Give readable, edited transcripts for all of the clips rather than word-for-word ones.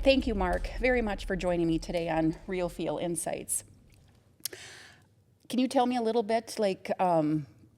thank you, Mark, very much for joining me today on Real Feel Insights. Can you tell me a little bit, like,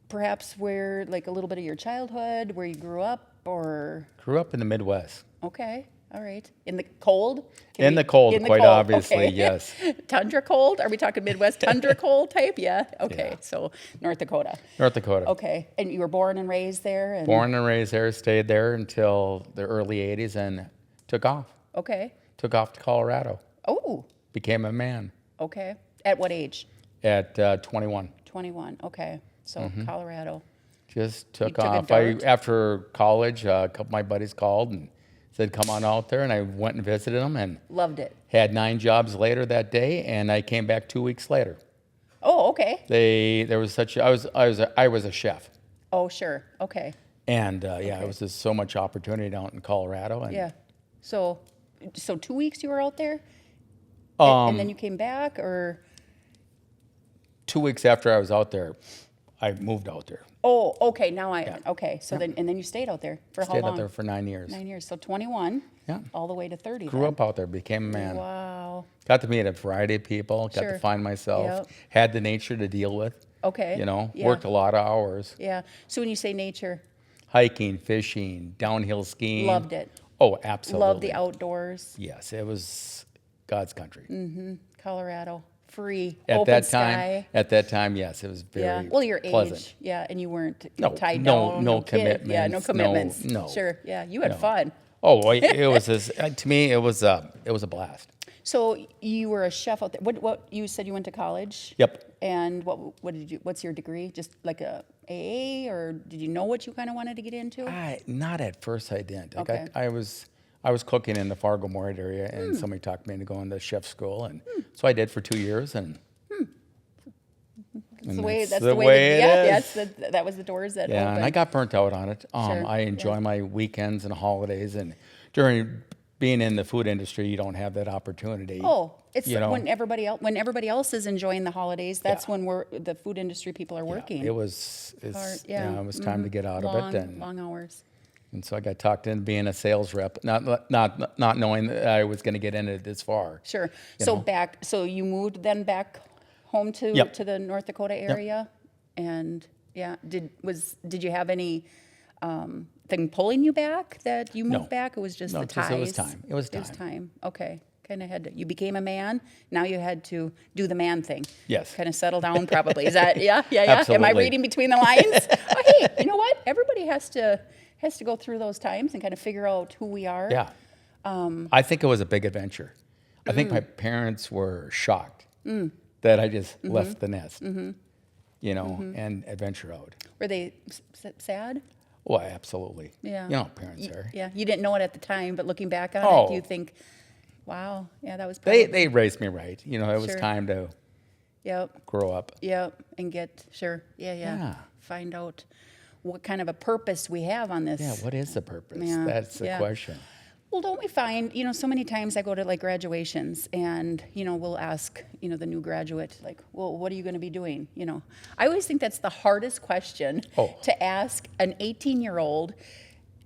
perhaps where, like, a little bit of your childhood, where you grew up, or? Grew up in the Midwest. Okay, all right. In the cold? In the cold, quite obviously, okay. yes. Tundra cold? Are we talking Midwest tundra cold type? Yeah, okay, Yeah. So North Dakota. North Dakota. Okay, and you were born and raised there? And... Born and raised there, stayed there until the early 80s and took off. Okay. Took off to Colorado. Oh. Became a man. Okay. At what age? At 21. 21, okay. So Colorado. Just took took a off. dart? After college, a couple of my buddies called and said, come on out there. And I went and visited them and Loved it. had 9 jobs later that day. And I came back 2 weeks later. Oh, okay. I was a chef. Oh, sure. Okay. And it was just so much opportunity out in Colorado. And, Yeah. So 2 weeks you were out there? And then you came back, or? 2 weeks after I was out there, I moved out there. Oh, okay. Now okay. So then you stayed out there for how long? Stayed out there for 9 years. 9 years. So 21. Yeah. All the way to 30. Grew then. up out there, became a man. Wow. Got to meet a variety of people, got Sure. to find myself, Yep. had the nature to deal with. Okay. Yeah. Worked a lot of hours. Yeah. So when you say nature, Hiking, fishing, downhill skiing. loved it. Oh, absolutely. Loved the outdoors. Yes, it was God's country. Colorado. Free. At open that sky. time, yes, it was very Yeah. Well, your pleasant. age. Yeah. And you weren't No, tied no- down. no kid. Yeah. No commitments, commitments. no. Sure. Yeah. You had No. fun. Oh, well, it was to me, it was a blast. So you were a chef out there. What you said you went to college? Yep. And what did you? What's your degree? Just like a AA, or did you know what you kind of wanted to get into? Not at first, I didn't. Like Okay. I was cooking in the Fargo-Moorhead area, and somebody talked me into going to chef school, and so I did for 2 years, and That's the way. That's the the way. way it Yeah. is. That was the doors that yeah, opened. and I got burnt out on it. Sure, I enjoy yeah. my weekends and holidays, and during being in the food industry, you don't have that opportunity. Oh, it's you know? when everybody else is enjoying the holidays. That's Yeah. when the food industry people are working. It was Hard, it was time to get out long, of it, and long hours. so I got talked into being a sales rep, not knowing that I was going to get into it this far. Sure. You So know? So you moved then back home to Yep. the North Dakota area, and yeah, did you have any thing pulling you back that you moved No. back? It was just No, the just ties. it was time. It was It was time. time. Okay. Kind of you became a man. Now you had to do the man thing. Yes. Kind of settle down, probably. Is that yeah? Am I Absolutely. reading between the lines? Oh, hey, you know what? Everybody has to go through those times and kind of figure out who we are. Yeah. I think it was a big adventure. I think my parents were shocked that I just left the nest, and adventure out. Were they sad? Well, absolutely. Yeah. You know how parents are. Yeah, you didn't know it at the time, but looking back on Oh. it, you think, wow, yeah, that was probably, They raised me right. It was Sure. time to yep, grow up. and get, sure, yeah, Yeah. find out what kind of a purpose we have on this. Yeah, what is the purpose? Yeah, That's the yeah. question. Well, don't we find, so many times I go to like graduations and, we'll ask, the new graduate, like, well, what are you going to be doing? I always think that's the hardest question to ask an 18-year-old.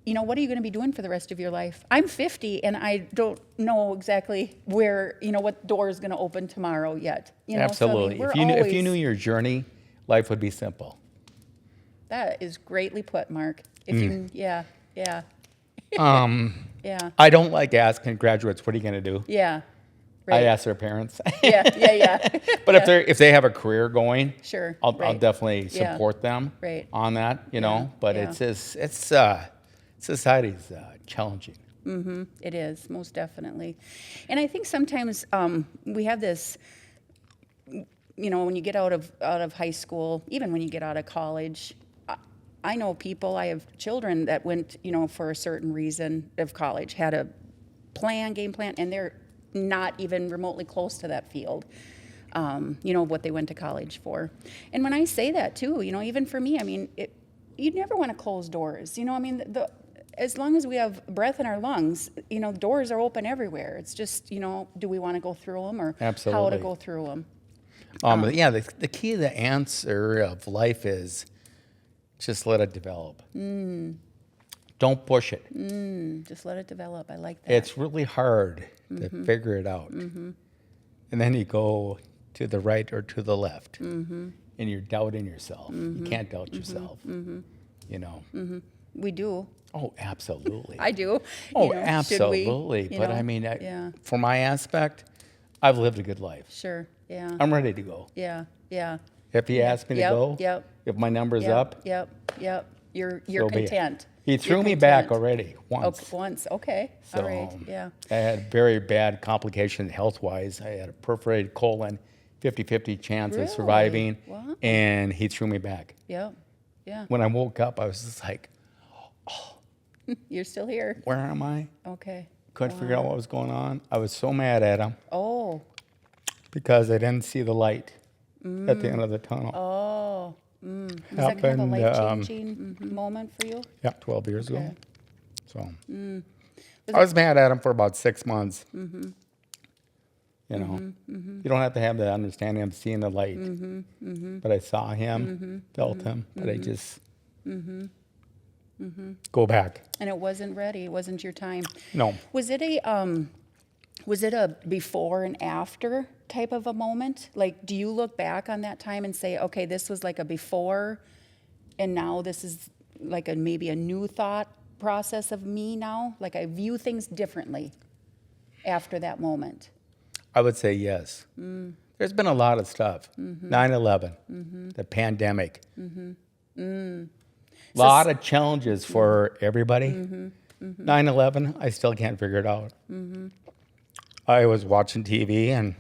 What are you going to be doing for the rest of your life? I'm 50 and I don't know exactly where, what door is going to open tomorrow yet. Absolutely. So, If you knew your journey, life would be simple. That is greatly put, Mark. If you, yeah. Yeah. I don't like asking graduates, what are you going to do? Yeah. I Right. ask their parents. Yeah. But if they have a career going, Sure. I'll right. definitely Yeah. support them Right. on that, But Yeah. it's society's challenging. It is, most definitely. And I think sometimes we have this, when you get out of high school, even when you get out of college, I know people, I have children that went, for a certain reason of college, had a game plan, and they're not even remotely close to that field, what they went to college for. And when I say that too, even for me, you'd never want to close doors. As long as we have breath in our lungs, doors are open everywhere. It's just, do we want to go through them, or how to Absolutely. go through them? The key to the answer of life is just let it develop. Don't push it. Just let it develop. I like that. It's really hard to figure it out. And then you go to the right or to the left, and you're doubting yourself. You can't doubt yourself, you know. We do. Oh, absolutely. I do. Oh, You know, absolutely. should we, But know? I mean, Yeah. for my aspect, I've lived a good life. Sure. Yeah. I'm ready to go. Yeah. Yeah. If he asked me to go, Yep. if my number's Yep. up, Yep. Yep. You're so be it. content. He You're threw me back content. already once. Okay, once. Okay. All right. Yeah. I had very bad complications health-wise. I had a perforated colon, 50-50 chance Really? of surviving, Wow. and he threw me back. Yep. Yeah. When I woke up, I was just like, You're still here. where am I? Okay. Couldn't figure out what was going on. I was so mad at him Oh. because I didn't see the light at the end of the tunnel. Oh. Was that kind of a life-changing moment for you? Yeah, 12 years ago. Okay. So I was mad at him for about 6 months. You know, you don't have to have the understanding of seeing the light. But I saw him, felt him, but I just go back. And it wasn't ready. It wasn't your time. No. Was it a before and after type of a moment? Like, do you look back on that time and say, okay, this was like a before, and now this is like maybe a new thought process of me now? Like I view things differently after that moment. I would say yes. There's been a lot of stuff. 9/11, the pandemic. A lot of challenges for everybody. 9/11, I still can't figure it out. I was watching TV and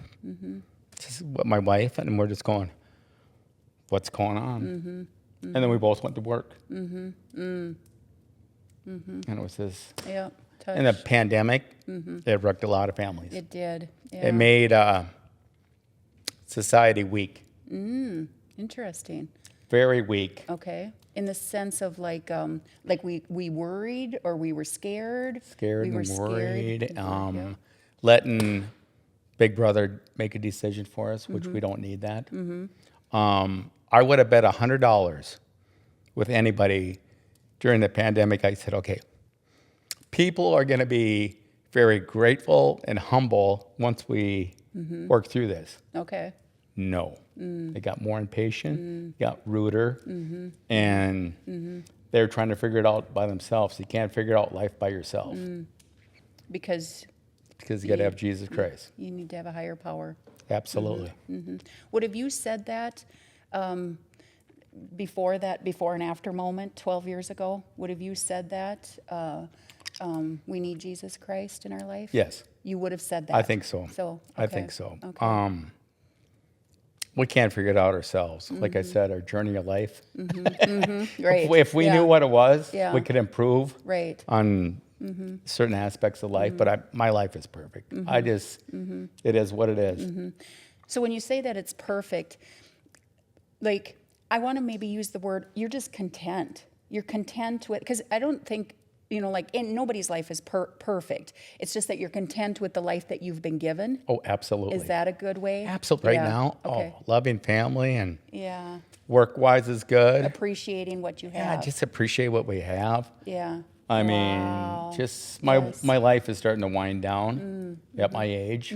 just with my wife, and we're just going, what's going on? And then we both went to work. And it was this. Yeah. And the pandemic, it wrecked a lot of families. It did. Yeah. It made society weak, Interesting. very weak. Okay. In the sense of like we worried or we were scared. Scared We were and worried. Yeah. Letting Big Brother make a decision for us, which we don't need that. I would have bet $100 with anybody during the pandemic. I said, okay, people are going to be very grateful and humble once we work through this. Okay. No. They got more impatient, got ruder, and they're trying to figure it out by themselves. You can't figure out life by yourself Because because you got to have Jesus Christ. you need to have a higher power. Absolutely. Would have you said that before and after moment 12 years ago? Would have you said that we need Jesus Christ in our life? Yes. You would have said that. I think so. So I okay. think so. Okay. We can't figure it out ourselves. Like I said, our journey of life. Right. If we knew what it was, Yeah. we could improve Right. on certain aspects of life. But my life is perfect. I just, it is what it is. So when you say that it's perfect, like I want to maybe use the word, you're just content. You're content with, because I don't think, like in nobody's life is perfect. It's just that you're content with the life that you've been given. Oh, absolutely. Is that a good way? Absolutely. Yeah. Right now, Okay. loving family and Yeah. work-wise is good. Appreciating what you have. Yeah, just appreciate what we have. Yeah. I Wow. mean, just my Yes. my life is starting to wind down at my age.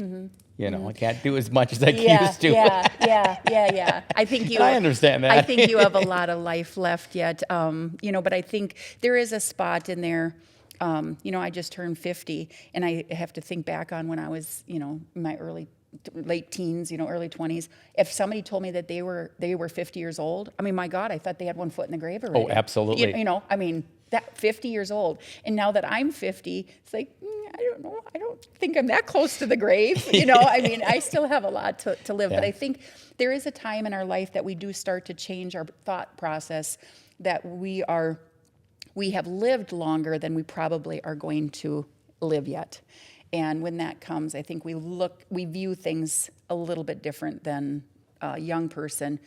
I can't do as much as I used to. Yeah. I think you. I understand that. I think you have a lot of life left yet. But I think there is a spot in there. I just turned 50, and I have to think back on when I was, in my late teens, early 20s. If somebody told me that they were 50 years old, I mean, my God, I thought they had one foot in the grave already. Oh, absolutely. That 50 years old. And now that I'm 50, it's like, I don't know. I don't think I'm that close to the grave. I still have a lot to live. Yeah. But I think there is a time in our life that we do start to change our thought process, that we have lived longer than we probably are going to live yet. And when that comes, I think we view things a little bit different than a young person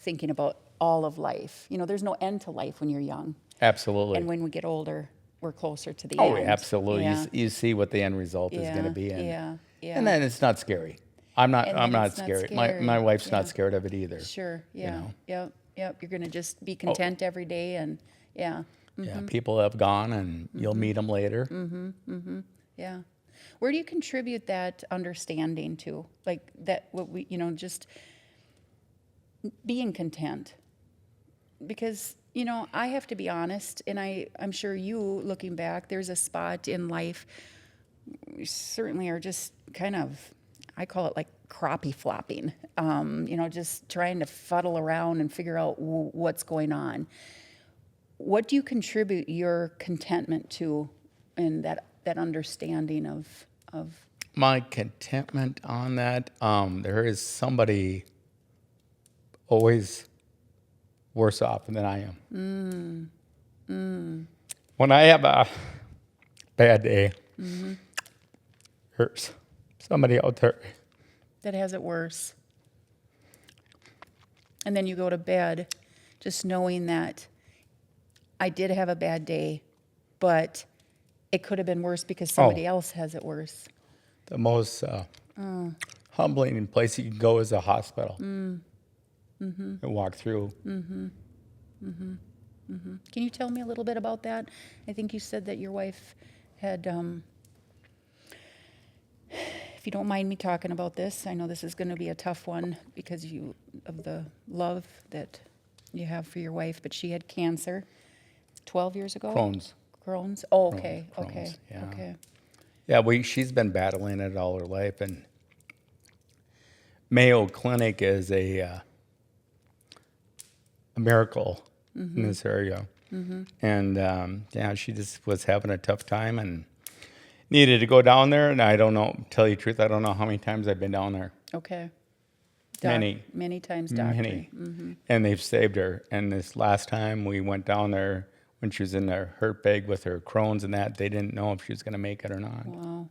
thinking about all of life. There's no end to life when you're young. Absolutely. And when we get older, we're closer to the Oh, end. absolutely. Yeah. You see what the end result is going to be. Yeah. And then it's not scary. I'm not And then not it's not scared. scary. My wife's Yeah. not scared of it either. Sure. Yeah. know. Yep. You're going to just be content every day, and yeah. Yeah, people have gone, and you'll meet them later. Yeah. Where do you contribute that understanding to? Like that, what we, just being content. Because, I have to be honest, and I'm sure you, looking back, there's a spot in life, we certainly are just kind of, I call it like crappie flopping, just trying to fuddle around and figure out what's going on. What do you contribute your contentment to, and that understanding of My contentment on that, there is somebody always worse off than I am. When I have a bad day, there's somebody out there. that has it worse? And then you go to bed just knowing that I did have a bad day, but it could have been worse because somebody else has it worse. The most humbling place you can go is a hospital and walk through. Can you tell me a little bit about that? I think you said that your wife had, if you don't mind me talking about this, I know this is going to be a tough one because of the love that you have for your wife, but she had cancer 12 years ago? Crohn's? Oh, okay, Crohn's, okay, yeah. okay. Yeah, she's been battling it all her life, and Mayo Clinic is a miracle in this area. And she just was having a tough time and needed to go down there. And I don't know, tell you the truth, I don't know how many times I've been down there. Okay. Many. Many times doctoring. Many. And they've saved her. And this last time we went down there, when she was in the hurt bag with her Crohn's and that, they didn't know if she was going to make it or not. Wow.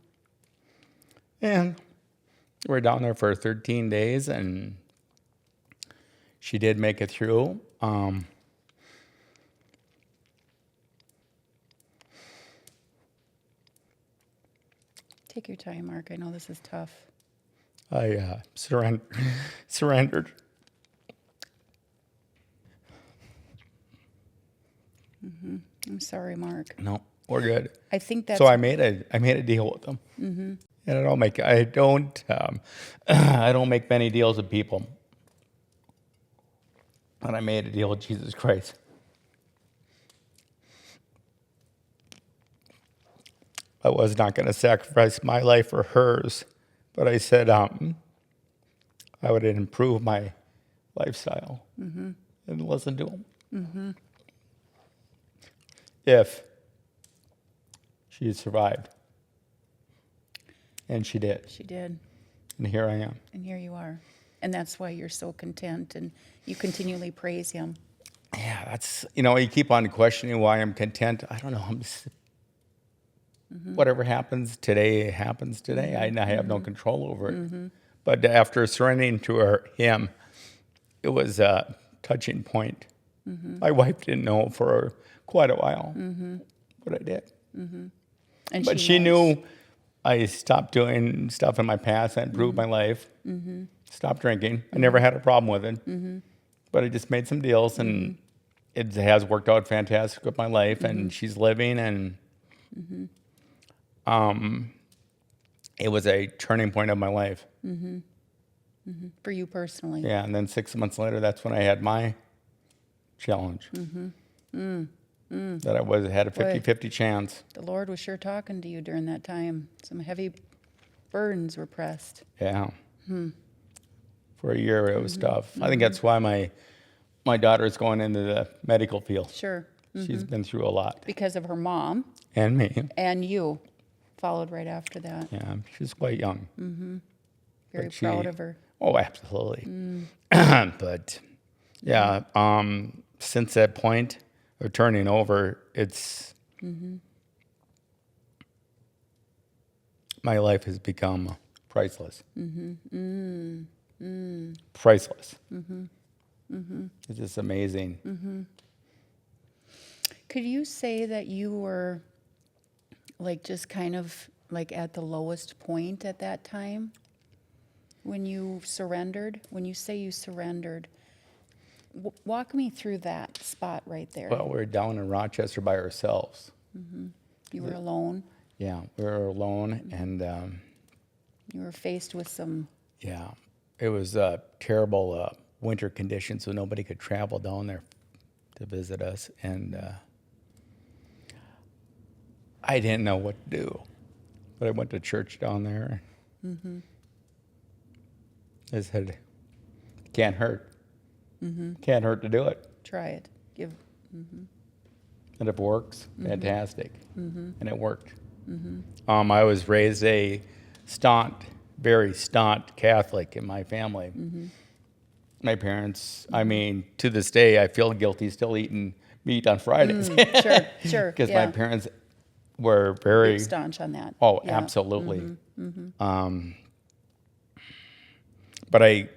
And we're down there for 13 days, and she did make it through. Take your time, Mark. I know this is tough. I surrendered. I'm sorry, Mark. No, we're good. I think that's... So I made a deal with them, and I don't make many deals with people, but I made a deal with Jesus Christ. I was not going to sacrifice my life for hers, but I said I would improve my lifestyle and listen to him. If she had survived. And she did. She did. And here I am. And here you are. And that's why you're so content and you continually praise him. Yeah, that's, you keep on questioning why I'm content. I don't know. I'm just, whatever happens today, happens today. I have no control over it. But after surrendering to him, it was a touching point. My wife didn't know for quite a while, but I did. But she knew I stopped doing stuff in my past that improved my life. Stopped drinking. I never had a problem with it. But I just made some deals, and it has worked out fantastic with my life, and she's living, and it was a turning point of my life. For you personally. Yeah, and then 6 months later, that's when I had my challenge. That I had a 50-50 chance. The Lord was sure talking to you during that time. Some heavy burdens were pressed. Yeah. For a year, it was tough. I think that's why my daughter's going into the medical field. Sure. She's been through a lot. Because of her mom. And me. And you followed right after that. Yeah, she's quite young. Very proud of her. Oh, absolutely. But, yeah, since that point of turning over, it's... My life has become priceless. Priceless. It's just amazing. Could you say that you were like just kind of like at the lowest point at that time when you surrendered? When you say you surrendered, Walk me through that spot right there. Well, we were down in Rochester by ourselves. You were alone. Yeah, we were alone, and You were faced with some. yeah, it was terrible winter conditions, so nobody could travel down there to visit us, and I didn't know what to do, but I went to church down there. I said, "It can't hurt. Can't hurt to do it, Try it. Give. and if it works, fantastic." And it worked. I was raised a very staunch Catholic in my family. My parents, I mean, to this day, I feel guilty still eating meat on Fridays. Sure. Because my parents were very staunch on that. Oh, Yeah. absolutely. But I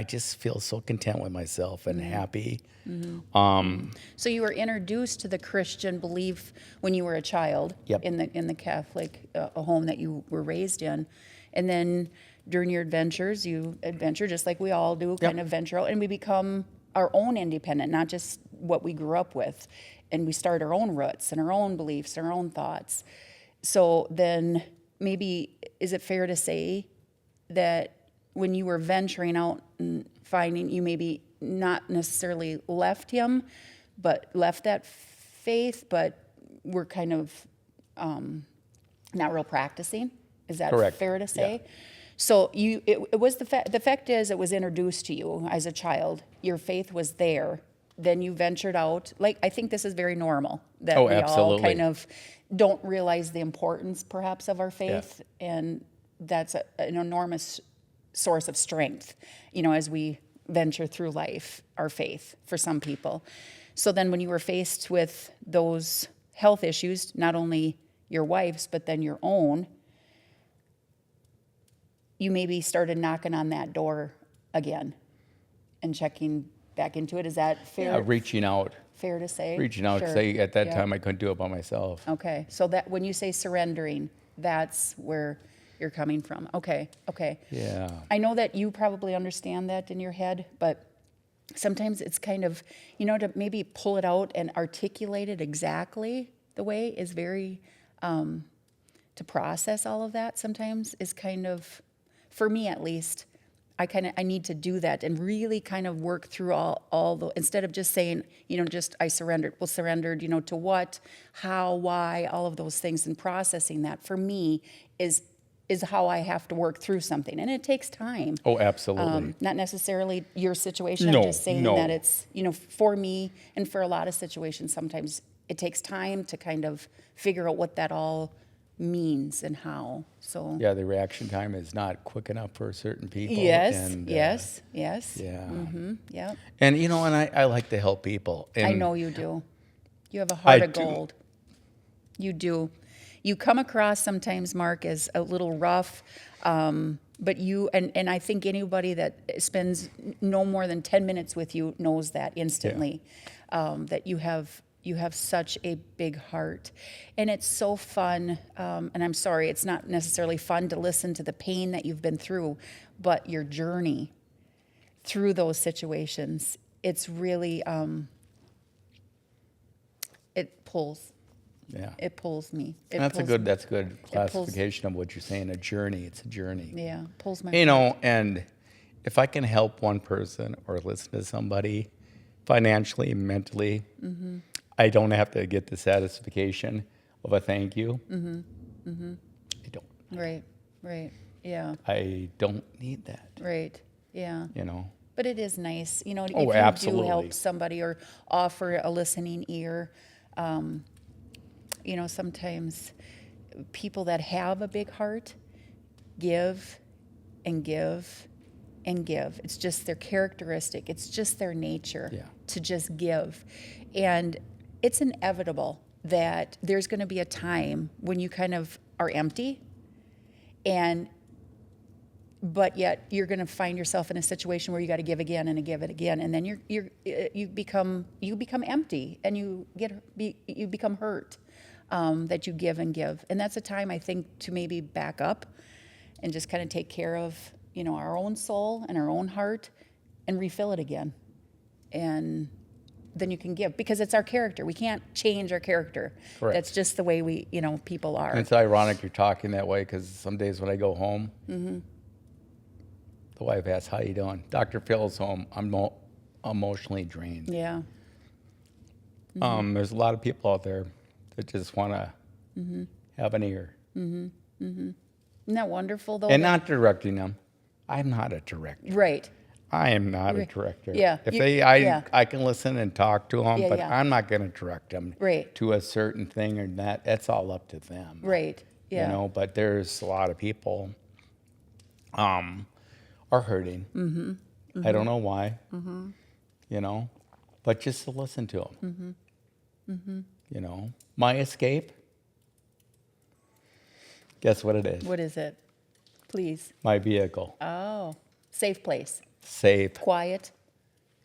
just feel so content with myself and happy. So you were introduced to the Christian belief when you were a child. Yep. In the Catholic home that you were raised in, and then during your adventures, you adventure just like we all do, kind of venture out, and we become our own independent, not just what we grew up with, and we start our own roots and our own beliefs and our own thoughts. So then, maybe is it fair to say that when you were venturing out and finding, you maybe not necessarily left him, but left that faith, but were kind of not real practicing? Is that Correct. fair to say? Yeah. So it was the fact is it was introduced to you as a child. Your faith was there. Then you ventured out. Like, I think this is very normal that we all absolutely. kind of don't realize the importance perhaps of our faith, and that's an enormous source of strength, as we venture through life, our faith for some people. So then when you were faced with those health issues, not only your wife's, but then your own, you maybe started knocking on that door again and checking back into it. Is that fair? Reaching out. Fair to say? Because Sure. at that Yeah. time I couldn't do it by myself. Okay, so that when you say surrendering, that's where you're coming from. Okay. Yeah. I know that you probably understand that in your head, but sometimes it's kind of, to maybe pull it out and articulate it exactly the way is very, to process all of that sometimes is kind of, for me at least, I need to do that and really kind of work through all the, instead of just saying, just I surrendered. Well, surrendered, to what, how, why, all of those things, and processing that for me is how I have to work through something. And it takes time. Oh, absolutely. Not necessarily your situation. No, I'm just saying no. that it's, for me and for a lot of situations, sometimes it takes time to kind of figure out what that all means and how. So Yeah, the reaction time is not quick enough for certain people. yes. Yeah. Yeah. And, and I like to help people. And I know you do. You have a heart of do. gold. You do. You come across sometimes, Mark, as a little rough, but you, and I think anybody that spends no more than 10 minutes with you knows that instantly, that you have such a big heart. And it's so fun, and I'm sorry, it's not necessarily fun to listen to the pain that you've been through, but your journey through those situations, it's really, it pulls. Yeah. It pulls me. That's a good classification of what you're saying, a journey. It's a journey. Yeah, pulls my. And if I can help one person or listen to somebody financially, mentally, I don't have to get the satisfaction of a thank you. I don't. Right. Yeah. I don't need that. Right. Yeah. But it is nice, if you do absolutely. help somebody or offer a listening ear. Sometimes people that have a big heart give and give and give. It's just their characteristic. It's just their nature to just give. And it's inevitable that there's going to be a time when you kind of are empty, but yet you're going to find yourself in a situation where you got to give again and give it again, and then you become empty, and you become hurt that you give and give, and that's a time I think to maybe back up and just kind of take care of our own soul and our own heart and refill it again. And then you can give, because it's our character. We can't change our character. Correct. That's just the way we, people are. And it's ironic you're talking that way, because some days when I go home, the wife asks, "How you doing?" Dr. Phil's home. I'm emotionally drained. Yeah. There's a lot of people out there that just want to have an ear. Isn't that wonderful, though? And not directing them. I'm not a director. Right. I am not a director. Yeah. If yeah. I can listen and talk to them, Yeah, but yeah. I'm not going to direct them Right. to a certain thing or that. That's all up to them. Right. Yeah. But there's a lot of people are hurting. I don't know why. But just to listen to them. My escape. Guess what it is? What is it? Please. My vehicle. Oh, safe place. Safe. Quiet.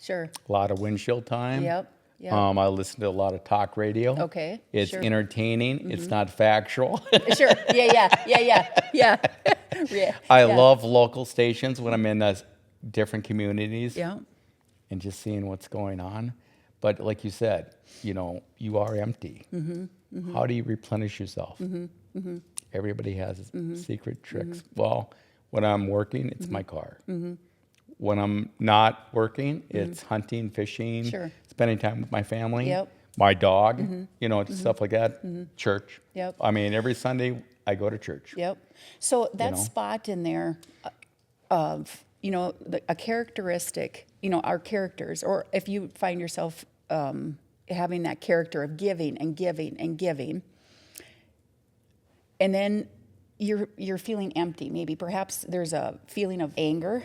Sure. A lot of windshield time. Yep. Yep. I listen to a lot of talk radio. Okay, It's sure. entertaining. It's not factual. Sure. Yeah. I love local stations when I'm in different communities Yeah. and just seeing what's going on. But like you said, you are empty. How do you replenish yourself? Everybody has secret tricks. Well, when I'm working, it's my car. When I'm not working, it's hunting, fishing, Sure. spending time with my family, Yep. my dog, stuff like that, church. Yep. I mean, every Sunday I go to church. Yep. So that know? spot in there of, a characteristic, our characters, or if you find yourself having that character of giving and giving and giving, and then you're feeling empty. Maybe perhaps there's a feeling of anger.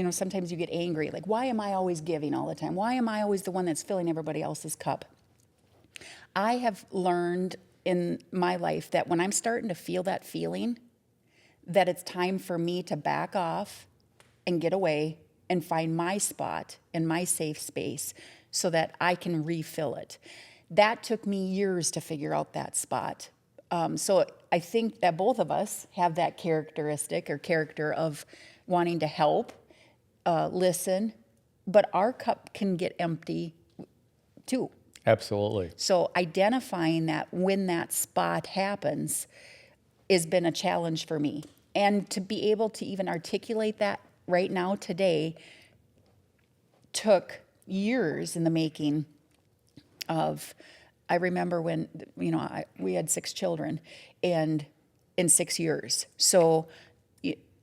Sometimes you get angry. Like, why am I always giving all the time? Why am I always the one that's filling everybody else's cup? I have learned in my life that when I'm starting to feel that feeling, that it's time for me to back off and get away and find my spot and my safe space so that I can refill it. That took me years to figure out that spot. So I think that both of us have that characteristic or character of wanting to help, listen, but our cup can get empty too. Absolutely. So identifying that when that spot happens has been a challenge for me. And to be able to even articulate that right now today took years in the making of, I remember when, we had 6 children and in 6 years. So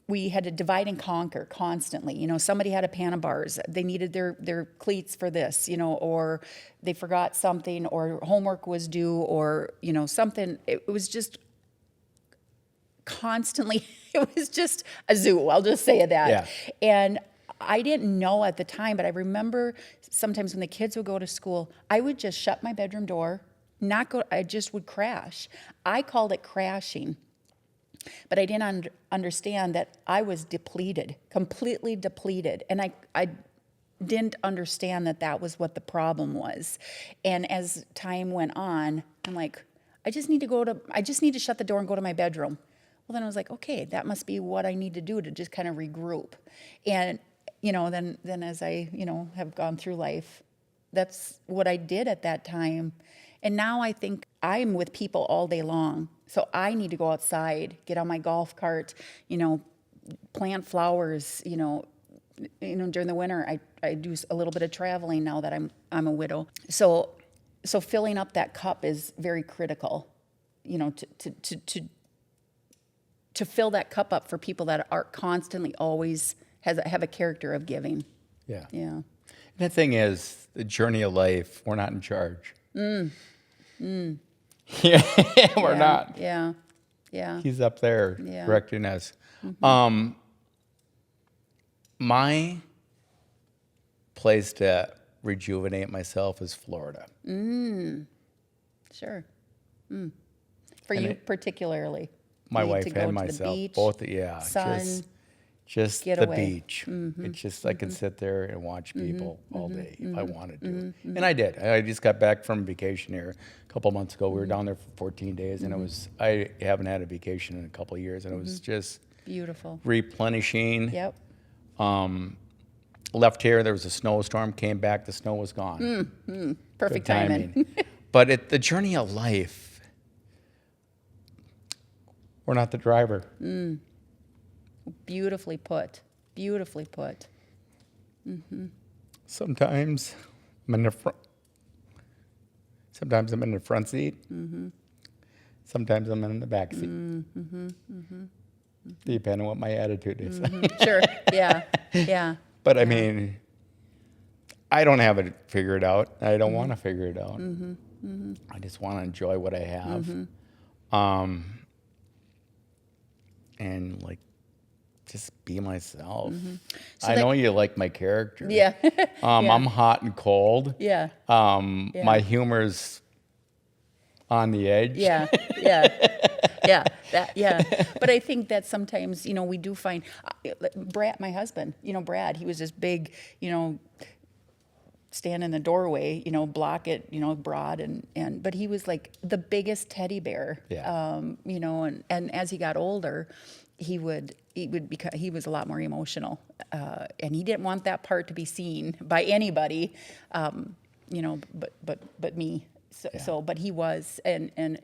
we had to divide and conquer constantly. Somebody had a pan of bars. They needed their cleats for this, or they forgot something, or homework was due, or, something. It was just constantly, it was just a zoo. I'll just say that. Yeah. And I didn't know at the time, but I remember sometimes when the kids would go to school, I would just shut my bedroom door, I just would crash. I called it crashing. But I didn't understand that I was depleted, completely depleted. And I didn't understand that was what the problem was. And as time went on, I'm like, I just need to shut the door and go to my bedroom. Well, then I was like, okay, that must be what I need to do to just kind of regroup. And, then as I, have gone through life, that's what I did at that time. And now I think I'm with people all day long. So I need to go outside, get on my golf cart, plant flowers, during the winter I do a little bit of traveling now that I'm a widow. So filling up that cup is very critical, to fill that cup up for people that are constantly always have a character of giving. Yeah. Yeah. The thing is, the journey of life, we're not in charge. Yeah, we're not. Yeah. Yeah. He's up there Yeah. directing us. My place to rejuvenate myself is Florida. Sure. For you particularly. My You need wife to go and to the myself, beach, both. Yeah, sun, just get the away. beach. It's just I can sit there and watch people all day if I wanted to, and I did. I just got back from vacation here a couple months ago. We were down there for 14 days, and I haven't had a vacation in a couple of years, and it was just Beautiful. replenishing. Yep. Left here, there was a snowstorm, came back, the snow was gone. Perfect Good timing. But the journey of life, we're not the driver. Beautifully put. Beautifully put. Sometimes I'm in the front. Sometimes I'm in the front seat. Sometimes I'm in the back seat. Depending on what my attitude is. Sure. Yeah. Yeah. But I mean, I don't have it figured out. I don't want to figure it out. I just want to enjoy what I have. And like, just be myself. So I know you like my character. Yeah. I'm hot and cold. Yeah. My humor's on the edge. Yeah. Yeah. Yeah. But I think that sometimes, we do find Brad, my husband, Brad, he was this big, stand in the doorway, block it, broad but he was like the biggest teddy bear. Yeah. And as he got older, he was a lot more emotional. And he didn't want that part to be seen by anybody, but me. But he was, and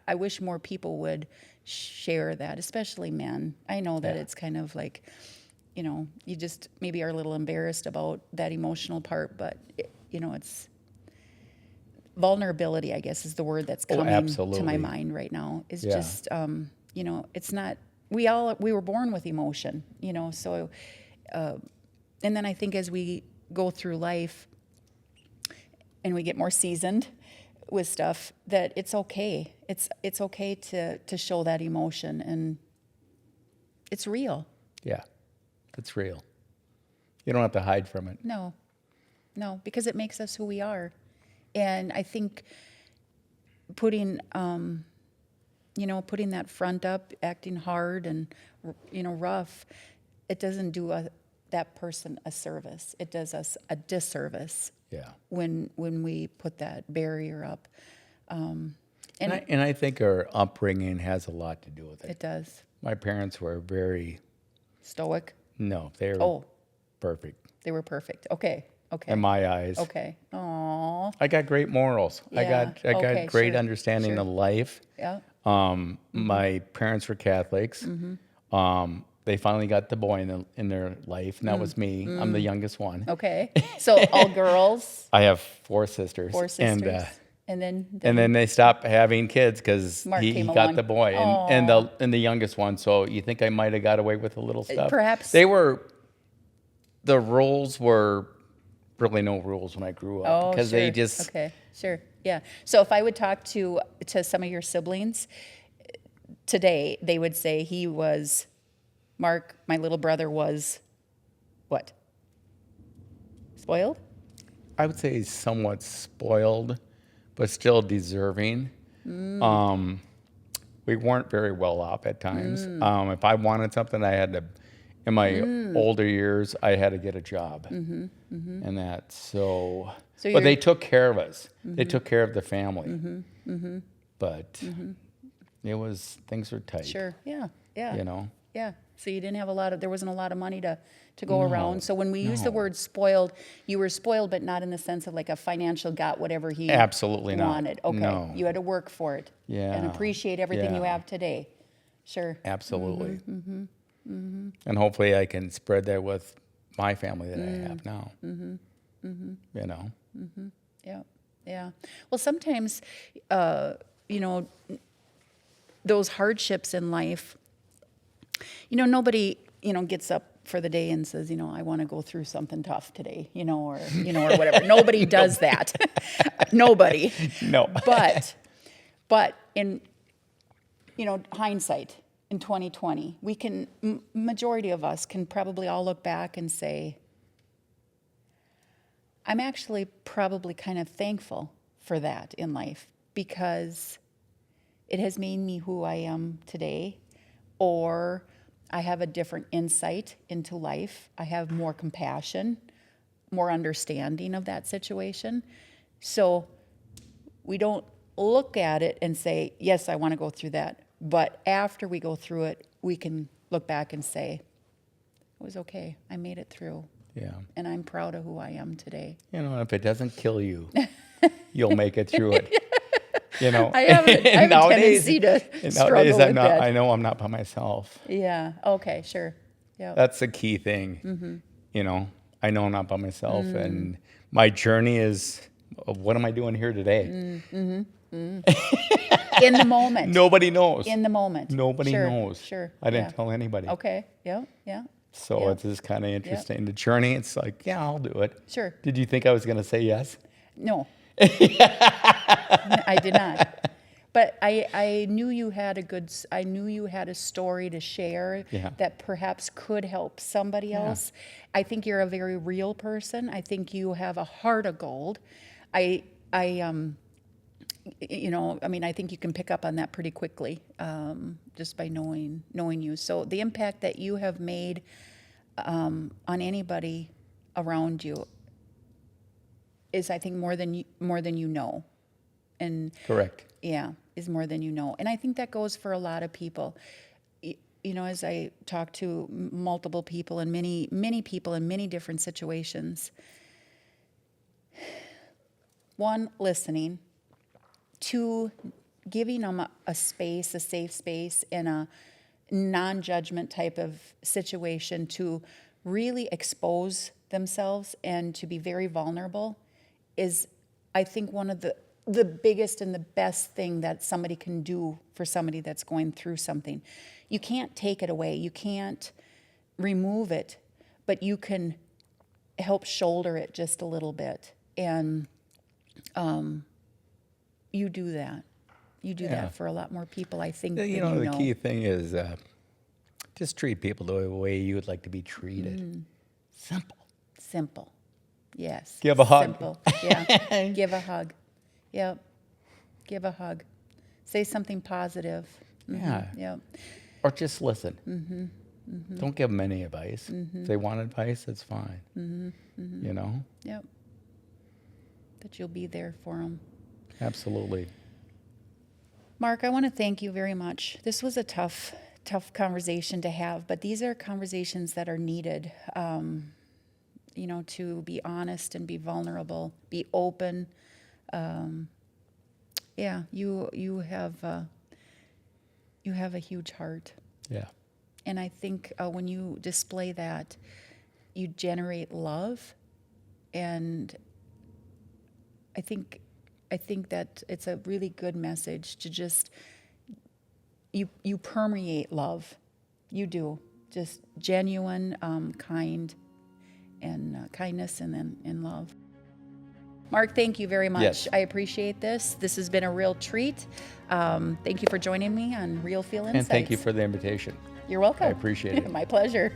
I wish more people would share that, especially men. I know that it's kind of like, you just maybe are a little embarrassed about that emotional part, but it's vulnerability, I guess, is the word that's coming to my mind right now. Is just, it's not. We were born with emotion, So, and then I think as we go through life, and we get more seasoned with stuff, that it's okay. It's okay to show that emotion, and it's real. Yeah, it's real. You don't have to hide from it. No, because it makes us who we are. And I think putting that front up, acting hard and, rough, it doesn't do that person a service. It does us a disservice. Yeah. When we put that barrier up. And I think our upbringing has a lot to do with it. It does. My parents were very... Stoic? No, they were perfect. They were perfect. Okay. In my eyes. Okay. Aw. I got great morals. Yeah. I got great Sure. understanding of life. Yeah. My parents were Catholics. They finally got the boy in their life, and that was me. I'm the youngest one. Okay. So all girls? I have 4 sisters. Four sisters. And then they stopped having kids because Mark he came got along. the boy and the youngest one. So you think I might have got away with a little stuff? Perhaps. The rules were really no rules when I grew up because sure. they just... Okay, sure, yeah. So if I would talk to some of your siblings today, they would say Mark, my little brother, was what? Spoiled? I would say somewhat spoiled, but still deserving. We weren't very well off at times. If I wanted something, I had to, in my older years, I had to get a job. And that, but they took care of us. They took care of the family. But things were tight. Sure, yeah. Yeah. So you didn't have there wasn't a lot of money to go around. So when we use the word spoiled, you were spoiled, but not in the sense of like a financial got whatever he Absolutely wanted. not. Okay. No. You had to work for it. Yeah. And appreciate everything you Yeah. have today. Sure. Absolutely. And hopefully I can spread that with my family that I have now. Yeah. Well, sometimes, those hardships in life, nobody, gets up for the day and says, I want to go through something tough today, or whatever. Nobody does that. Nobody. No. But in, hindsight, in 2020, we can, majority of us can probably all look back and say, I'm actually probably kind of thankful for that in life because it has made me who I am today, or I have a different insight into life. I have more compassion, more understanding of that situation. So we don't look at it and say, yes, I want to go through that. But after we go through it, we can look back and say, it was okay. I made it through. Yeah. And I'm proud of who I am today. You know, if it doesn't kill you, you'll make it through it. You know, I have a tendency to struggle with that. I know I'm not by myself. Yeah. Okay. Sure. Yeah. That's the key thing. You know, I know I'm not by myself, and my journey is, what am I doing here today? In the moment. Nobody knows. In the moment. Nobody Sure, knows. Sure. I didn't tell anybody. Okay. Yeah. Yeah. So Yeah. it's just kind of interesting. The journey, it's like, yeah, I'll do it. Sure. Did you think I was going to say yes? No. I did not. But I knew you had I knew you had a story to share Yeah. that perhaps could help somebody else. I think you're a very real person. I think you have a heart of gold. You know, I mean, I think you can pick up on that pretty quickly, just by knowing you. So the impact that you have made on anybody around you is, I think, more than you know. And Correct. yeah, is more than you know. And I think that goes for a lot of people. You know, as I talk to multiple people and many people in many different situations, one, listening, two, giving them a space, a safe space in a non-judgment type of situation to really expose themselves and to be very vulnerable is, I think, one of the biggest and the best thing that somebody can do for somebody that's going through something. You can't take it away. You can't remove it, but you can help shoulder it just a little bit. And you do that. You do that for a lot more people, I think, than You know, the key thing is just treat people the way you would like to be treated. Simple. Simple. Yes. Give a hug. Simple. Yeah. Give a hug. Yep. Give a hug. Say something positive. Yeah. Yep. Or just listen. Don't give them any advice. If they want advice, it's fine. You know? Yep. That you'll be there for them. Absolutely. Mark, I want to thank you very much. This was a tough conversation to have, but these are conversations that are needed. You know, to be honest and be vulnerable, be open. Yeah, you have a huge heart, Yeah. and I think when you display that, you generate love, and I think that it's a really good message to just you permeate love. You do, just genuine, kind, and kindness, and then in love. Mark, thank you very much. Yes. I appreciate this. This has been a real treat. Thank you for joining me on Real Feel Insights. And thank you for the invitation. You're welcome. I appreciate it. My pleasure.